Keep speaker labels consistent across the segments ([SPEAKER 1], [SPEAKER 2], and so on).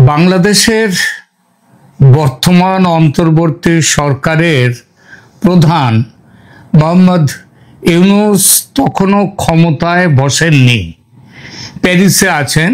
[SPEAKER 1] বাংলাদেশের বর্তমান অন্তর্বর্তী সরকারের প্রধান মোহাম্মদ ইউনূস তখনও ক্ষমতায় বসেননি, প্যারিসে আছেন।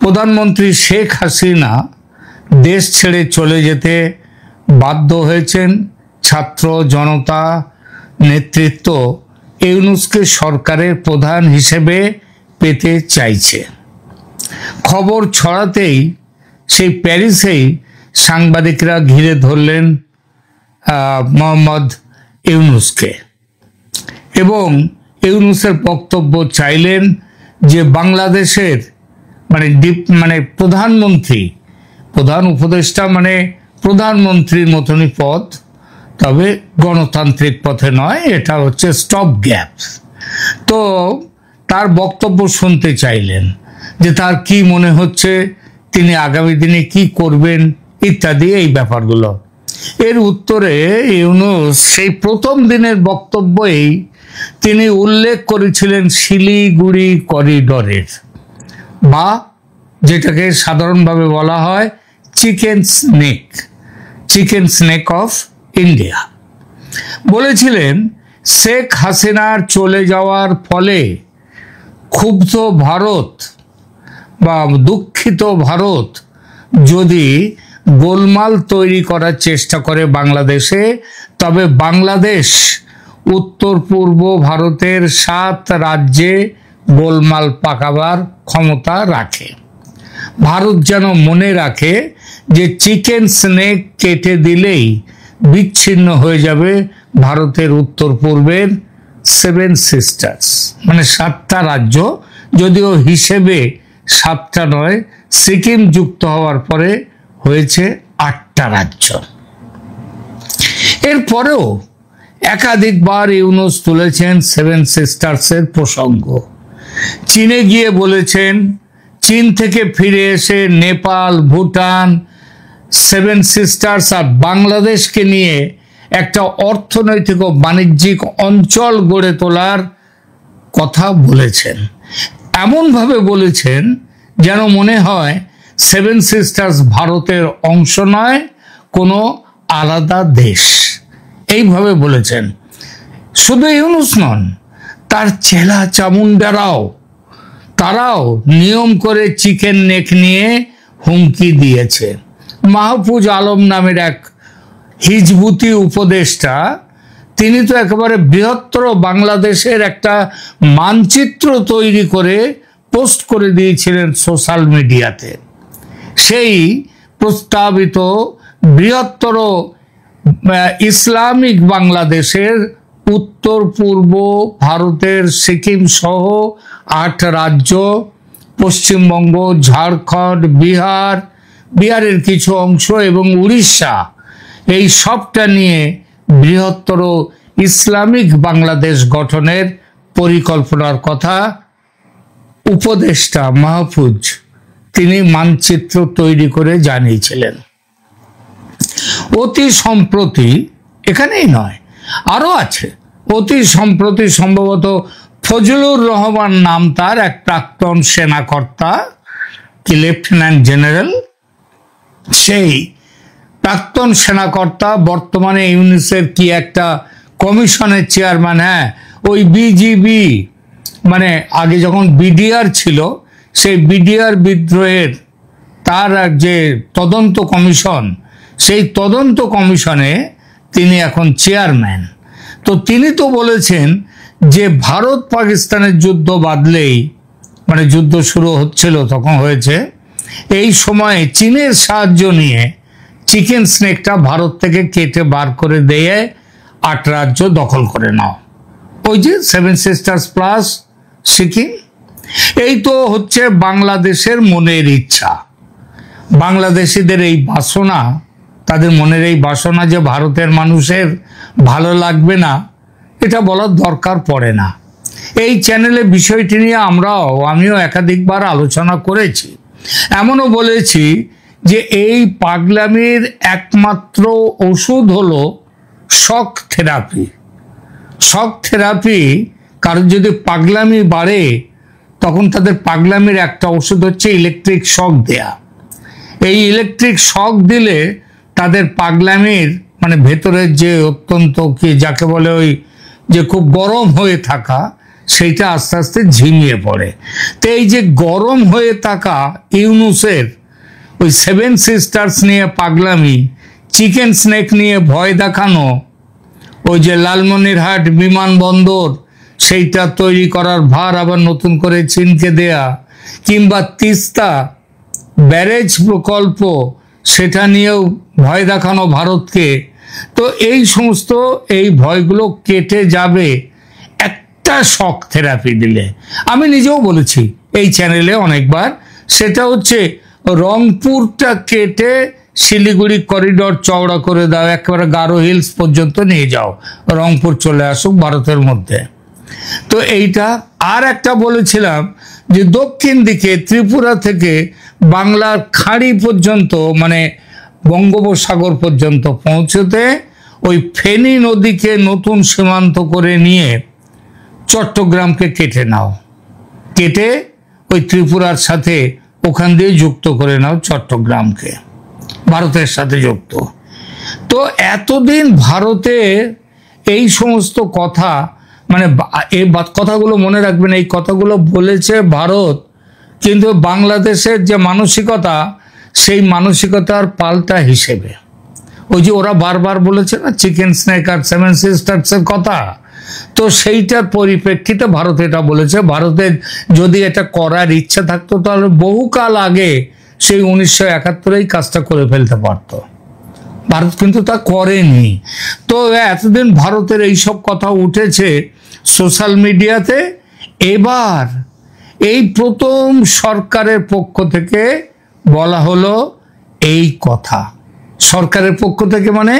[SPEAKER 1] প্রধানমন্ত্রী শেখ হাসিনা দেশ ছেড়ে চলে যেতে বাধ্য হয়েছেন। ছাত্র জনতা নেতৃত্ব ইউনূসকে সরকারের প্রধান হিসেবে পেতে চাইছে। খবর ছড়াতেই সেই প্যারিসেই সাংবাদিকরা ঘিরে ধরলেন মোহাম্মদ ইউনূসকে এবং ইউনূসের বক্তব্য চাইলেন যে বাংলাদেশের প্রধানমন্ত্রী, প্রধান উপদেষ্টা প্রধানমন্ত্রীর মতনই পদ, তবে গণতান্ত্রিক পথে নয়, এটা হচ্ছে স্টপ গ্যাপ। তো তার বক্তব্য শুনতে চাইলেন যে তার কি মনে হচ্ছে, তিনি আগামী দিনে কি করবেন ইত্যাদি এই ব্যাপারগুলো। এর উত্তরে ইউনূস সেই প্রথম দিনের বক্তব্যেই তিনি উল্লেখ করেছিলেন শিলিগুড়ি করিডরের, বা যেটাকে সাধারণভাবে বলা হয় চিকেন স্নেক অফ ইন্ডিয়া। বলেছিলেন শেখ হাসিনার চলে যাওয়ার ফলে ক্ষুব্ধ ভারত বা দুঃখিত ভারত যদি গোলমাল তৈরি করার চেষ্টা করে বাংলাদেশে, তবে বাংলাদেশ উত্তর পূর্ব ভারতের 7 রাজ্যে গোলমাল পাকাবার ক্ষমতা রাখে। ভারত যেন মনে রাখে যে চিকেন স্নেক কেটে দিলেই বিচ্ছিন্ন হয়ে যাবে ভারতের উত্তর পূর্বের 7 সিস্টার্স, 7টা রাজ্য, যদিও হিসেবে 7টা নয়, সিকিম যুক্ত হওয়ার পরে হয়েছে 8টা রাজ্য। এরপরেও একাধিকবার ইউনূস তুলেছেন 7 সিস্টার্সের প্রসঙ্গ। চীনে গিয়ে বলেছেন চীন থেকে ফিরে এসে নেপাল, ভুটান, 7 সিস্টার্স আর বাংলাদেশকে নিয়ে একটা অর্থনৈতিক ও বাণিজ্যিক অঞ্চল গড়ে তোলার কথা বলেছেন। এমনভাবে বলেছেন যেন মনে হয় 7 সিস্টার্স ভারতের অংশ নয়, কোনো আলাদা দেশ। এইভাবে বলেছেন। শুধু ইউনূস নন, তার চেলা চামুন্ডারাও, তারাও নিয়ম করে চিকেন নেক নিয়ে হুমকি দিয়েছে। মাহফুজ আলম নামের এক হিজবুতি উপদেষ্টা, তিনি তো একেবারে বৃহত্তর বাংলাদেশের একটা মানচিত্র তৈরি করে পোস্ট করে দিয়েছিলেন সোশ্যাল মিডিয়াতে। সেই প্রস্তাবিত বৃহত্তর ইসলামিক বাংলাদেশের উত্তর পূর্ব ভারতের সিকিম সহ 8 রাজ্য, পশ্চিমবঙ্গ, ঝাড়খণ্ড, বিহারের কিছু অংশ এবং উড়িষ্যা, এই সবটা নিয়ে বৃহত্তর ইসলামিক বাংলাদেশ গঠনের পরিকল্পনার কথা উপদেষ্টা মাহফুজ তিনি মানচিত্র তৈরি করে জানিয়েছিলেন। অতি সম্প্রতি, এখানেই নয় আরো আছে, অতি সম্প্রতি সম্ভবত ফজলুর রহমান নাম তার এক প্রাক্তন সেনাকর্তা, কি লেফটেন্যান্ট জেনারেল, সেই প্রাক্তন সেনাকর্তা বর্তমানে ইউনূসের কি একটা কমিশনের চেয়ারম্যান। ওই বিজিবি, আগে যখন বিডিআর ছিল, সেই বিডিআর বিদ্রোহের তার যে তদন্ত কমিশন, সেই তদন্ত কমিশনে তিনি এখন চেয়ারম্যান। তো তিনি তো বলেছেন যে ভারত পাকিস্তানের যুদ্ধ বাঁধলেই, যুদ্ধ শুরু হচ্ছিল তখন হয়েছে, এই সময়ে চীনের সাহায্য নিয়ে চিকেন স্নেকটা ভারত থেকে কেটে বার করে দিয়ে 8 রাজ্য দখল করে নাও। ওই যে 7 সিস্টার্স প্লাস সিকিম। এই তো হচ্ছে বাংলাদেশের মনের ইচ্ছা। বাংলাদেশিদের এই বাসনা, তাদের মনের এই বাসনা যে ভারতের মানুষের ভালো লাগবে না, এটা বলার দরকার পড়ে না। এই চ্যানেলে বিষয়টি নিয়ে আমিও একাধিকবার আলোচনা করেছি। এমনও বলেছি যে এই পাগলামির একমাত্র ওষুধ হলো শক থেরাপি। শক থেরাপি, কারণ যদি পাগলামি বাড়ে তখন তাদের পাগলামির একটা ওষুধ হচ্ছে ইলেকট্রিক শক দেয়া। এই ইলেকট্রিক শক দিলে তাদের পাগলামির মানে ভেতরের যে অত্যন্ত কি যাকে বলে ওই যে খুব গরম হয়ে থাকা সেইটা আস্তে আস্তে ঝিমিয়ে পড়ে। তো এই যে গরম হয়ে থাকা ইউনুসের ওই 7 সিস্টার্স নিয়ে পাগলামি, চিকেন স্নেক নিয়ে ভয় দেখানো, ওই যে লালমনিরহাট বিমানবন্দর সেইটা তৈরি করার ভার আবার নতুন করে চীনকে দেয়া, কিংবা তিস্তা ব্যারেজ প্রকল্প সেটা নিয়েও ভয় দেখানো ভারতকে। তো এই সমস্ত এই ভয়গুলো কেটে যাবে একটা শক থেরাপি দিলে। আমি নিজেও বলেছি এই চ্যানেলে অনেকবার, সেটা হচ্ছে রংপুরটা কেটে শিলিগুড়ি করিডোর চওড়া করে দাও, একেবারে গারো হিলস পর্যন্ত নিয়ে যাও, রংপুর চলে আসুক ভারতের মধ্যে। তো এইটা আর একটা বলেছিলাম যে দক্ষিণ দিকে ত্রিপুরা থেকে বাংলার খাড়ি পর্যন্ত মানে বঙ্গোপসাগর পর্যন্ত পৌঁছতে ওই ফেনী নদীকে নতুন সীমান্ত করে নিয়ে চট্টগ্রামকে কেটে নাও, কেটে ওই ত্রিপুরার সাথে ওখান দিয়ে যুক্ত করে নাও চট্টগ্রামকে, ভারতের সাথে যুক্ত। তো এতদিন ভারতে এই সমস্ত কথা মানে এই কথাগুলো মনে রাখবেন, এই কথাগুলো বলেছে ভারত, কিন্তু বাংলাদেশের যে মানসিকতা সেই মানসিকতার পাল্টা হিসেবে ওই যে ওরা বারবার বলেছে না চিকেন স্নেক আর 7 সিস্টার্সের কথা, তো সেইটার পরিপ্রেক্ষিতে ভারত এটা বলেছে। ভারতের যদি এটা করার ইচ্ছা থাকতো তাহলে বহুকাল আগে সেই 1971-এই কাজটা করে ফেলতে পারত, ভারত কিন্তু তা করেনি। তো এতদিন ভারতের এইসব কথা উঠেছে সোশ্যাল মিডিয়াতে, এবার এই প্রথম সরকারের পক্ষ থেকে বলা হলো এই কথা। সরকারের পক্ষ থেকে মানে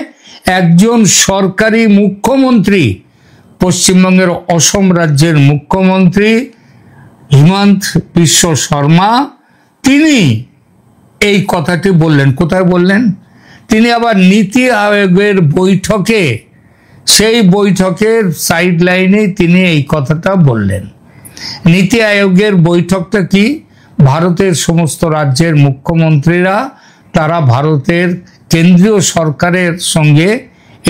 [SPEAKER 1] একজন সরকারি মুখ্যমন্ত্রী, পশ্চিমবঙ্গের অসম রাজ্যের মুখ্যমন্ত্রী হিমন্ত বিশ্ব শর্মা, তিনি এই কথাটি বললেন। কোথায় বললেন? তিনি আবার নীতি আয়োগের বৈঠকে, সেই বৈঠকের সাইড লাইনে তিনি এই কথাটা বললেন। নীতি আয়োগের বৈঠকটা কি? ভারতের সমস্ত রাজ্যের মুখ্যমন্ত্রীরা তারা ভারতের কেন্দ্রীয় সরকারের সঙ্গে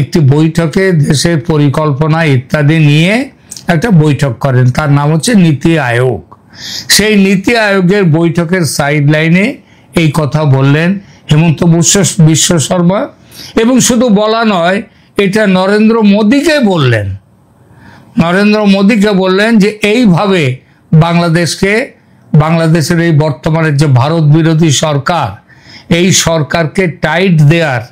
[SPEAKER 1] একটি বৈঠকে দেশের পরিকল্পনা ইত্যাদি নিয়ে একটা বৈঠক করেন, তার নাম হচ্ছে নীতি আয়োগ। সেই নীতি আয়োগের বৈঠকের সাইড লাইনে এই কথা বললেন হিমন্ত বিশ্ব শর্মা। এবং শুধু বলা নয়, এটা নরেন্দ্র মোদীকে বললেন। নরেন্দ্র মোদীকে বললেন যে এইভাবে বাংলাদেশের এই বর্তমানের যে ভারত বিরোধী সরকার, এই সরকারকে টাইট দেওয়ার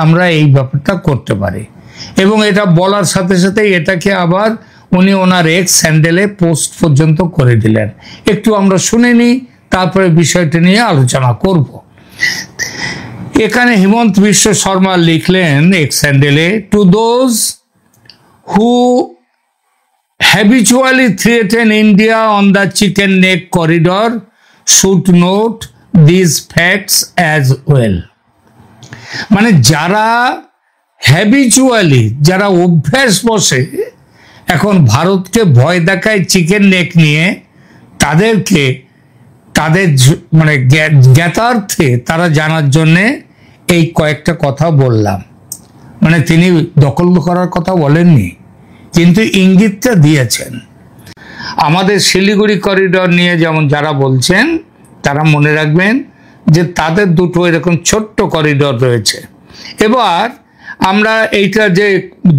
[SPEAKER 1] আমরা এই ব্যাপারটা করতে পারি। এবং এটা বলার সাথে সাথে এটাকে আবার উনি ওনার এক্স হ্যান্ডেলে পোস্ট পর্যন্ত করে দিলেন। একটু আমরা শুনে নিই, তারপরে বিষয়টি নিয়ে আলোচনা করব। এখানে হিমন্ত বিশ্ব শর্মা লিখলেন এক্স হ্যান্ডেলে, to those who habitually threaten India on the chicken neck corridor should note these facts as well. মানে যারা হ্যাবিচুয়ালি, যারা অভ্যাস বসে এখন ভারতকে ভয় দেখায় চিকেন নেক নিয়ে, তাদেরকে তাদের মানে জ্ঞাতার্থে তারা জানার জন্যে এই কয়েকটা কথা বললাম। মানে তিনি দখল করার কথা বলেননি, কিন্তু ইঙ্গিতটা দিয়েছেন। আমাদের শিলিগুড়ি করিডোর নিয়ে যেমন যারা বলছেন তারা মনে রাখবেন যে তাদের দুটো এরকম ছোট্ট করিডোর রয়েছে। এবার আমরা এইটা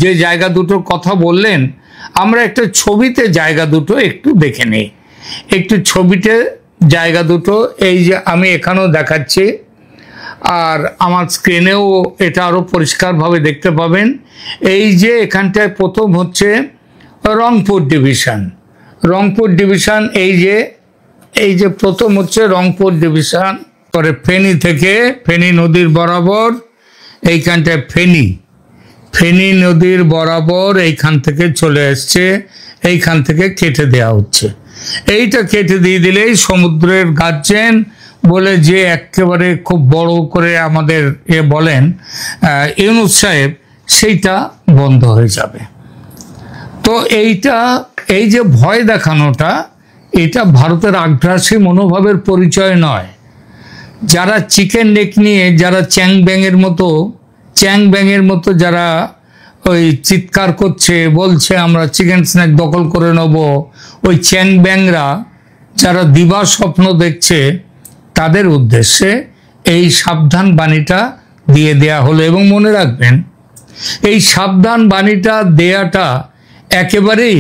[SPEAKER 1] যে জায়গা দুটোর কথা বললেন, আমরা একটা ছবিতে জায়গা দুটো একটু দেখে নিই। একটু ছবিতে জায়গা দুটো এই যে আমি এখানেও দেখাচ্ছি, আর আমার স্ক্রিনেও এটা আরও পরিষ্কারভাবে দেখতে পাবেন। এই যে এখানটায় প্রথম হচ্ছে রংপুর ডিভিশন। রংপুর ডিভিশন এই যে প্রথম হচ্ছে রংপুর ডিভিশন, পরে ফেনী থেকে ফেনী নদীর বরাবর এইখানটায় ফেনী নদীর বরাবর এইখান থেকে চলে আসছে, এইখান থেকে কেটে দেওয়া হচ্ছে। এইটা কেটে দিয়ে দিলেই সমুদ্রের গার্জেন বলে যে একেবারে খুব বড় করে আমাদের বলেন ইউনুস সাহেব, সেইটা বন্ধ হয়ে যাবে। তো এই যে ভয় দেখানোটা, এটা ভারতের আগ্রাসী মনোভাবের পরিচয় নয়। যারা চিকেন নেক নিয়ে যারা চ্যাং ব্যাঙের মতো যারা ওই চিৎকার করছে, বলছে আমরা চিকেন স্ন্যাক দখল করে নেব, ওই চ্যাং ব্যাংরা যারা দিবা স্বপ্ন দেখছে তাদের উদ্দেশ্যে এই সাবধান বাণীটা দিয়ে দেয়া হলো। এবং মনে রাখবেন, এই সাবধান বাণীটা দেয়াটা একেবারেই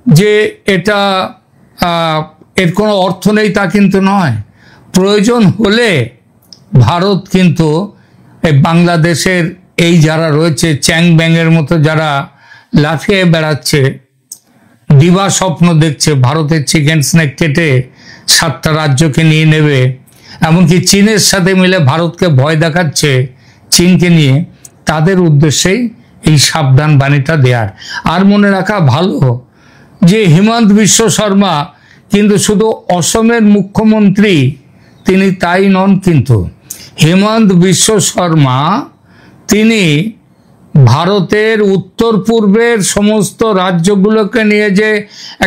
[SPEAKER 1] যে এটা এর কোনো অর্থ নেই তা কিন্তু নয়। প্রয়োজন হলে ভারত কিন্তু এই বাংলাদেশের এই যারা রয়েছে চ্যাং ব্যাংয়ের মতো যারা লাফিয়ে বেড়াচ্ছে, দিবা স্বপ্ন দেখছে ভারতের চিকেন স্ন্যাক কেটে 7টা রাজ্যকে নিয়ে নেবে, এমনকি চীনের সাথে মিলে ভারতকে ভয় দেখাচ্ছে চীনকে নিয়ে, তাদের উদ্দেশ্যেই এই সাবধান বাণীটা দেয়ার। আর মনে রাখা ভালো যে হিমন্ত বিশ্ব শর্মা কিন্তু শুধু অসমের মুখ্যমন্ত্রী তিনি তাই নন, কিন্তু হিমন্ত বিশ্ব শর্মা তিনি ভারতের উত্তর পূর্বের সমস্ত রাজ্যগুলোকে নিয়ে যে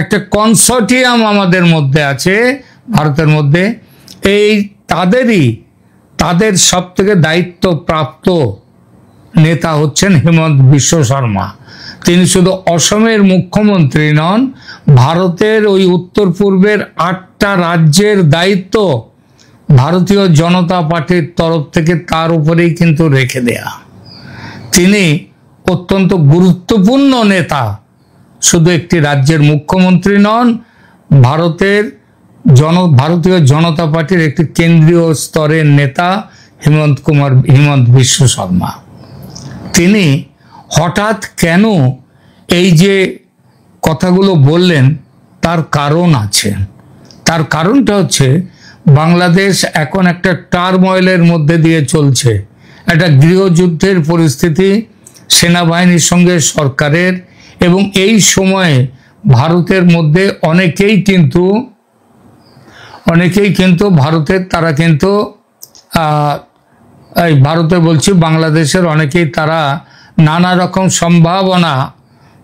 [SPEAKER 1] একটা কনসর্টিয়াম আমাদের মধ্যে আছে ভারতের মধ্যে, এই তাদের সব থেকে দায়িত্বপ্রাপ্ত নেতা হচ্ছেন হিমন্ত বিশ্ব শর্মা। তিনি শুধু অসমের মুখ্যমন্ত্রী নন, ভারতের ওই উত্তর পূর্বের 8টা রাজ্যের দায়িত্ব ভারতীয় জনতা পার্টির তরফ থেকে তার উপরেই কিন্তু রেখে দেয়া। তিনি অত্যন্ত গুরুত্বপূর্ণ নেতা, শুধু একটি রাজ্যের মুখ্যমন্ত্রী নন, ভারতীয় জনতা পার্টির একটি কেন্দ্রীয় স্তরের নেতা হিমন্ত বিশ্ব শর্মা। তিনি হঠাৎ কেন এই যে কথাগুলো বললেন তার কারণ আছে। তার কারণটা হচ্ছে বাংলাদেশ এখন একটা টার্ময়েলের মধ্যে দিয়ে চলছে, একটা গৃহযুদ্ধের পরিস্থিতি সেনাবাহিনীর সঙ্গে সরকারের, এবং এই সময়ে ভারতের মধ্যে অনেকেই কিন্তু ভারতের তারা কিন্তু এই ভারতে বলছি বাংলাদেশের অনেকেই তারা নানা রকম সম্ভাবনা,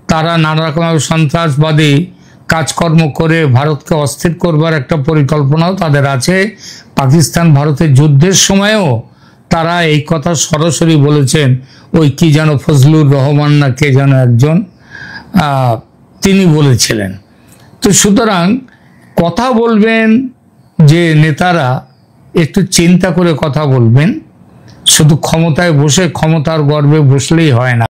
[SPEAKER 1] তারা নানা রকম সন্ত্রাসবাদী কাজকর্ম করে ভারতকে অস্থির করবার একটা পরিকল্পনাও তাদের আছে। পাকিস্তান ভারতের যুদ্ধের সময়ও তারা এই কথা সরাসরি বলেছেন। ওই কি যেন ফজলুর রহমান না কে যেন একজন তিনি বলেছিলেন। তো সুতরাং কথা বলবেন যে নেতারা একটু চিন্তা করে কথা বলবেন, শুধু ক্ষমতায় বসে ক্ষমতার গর্বে বসলেই হয় না।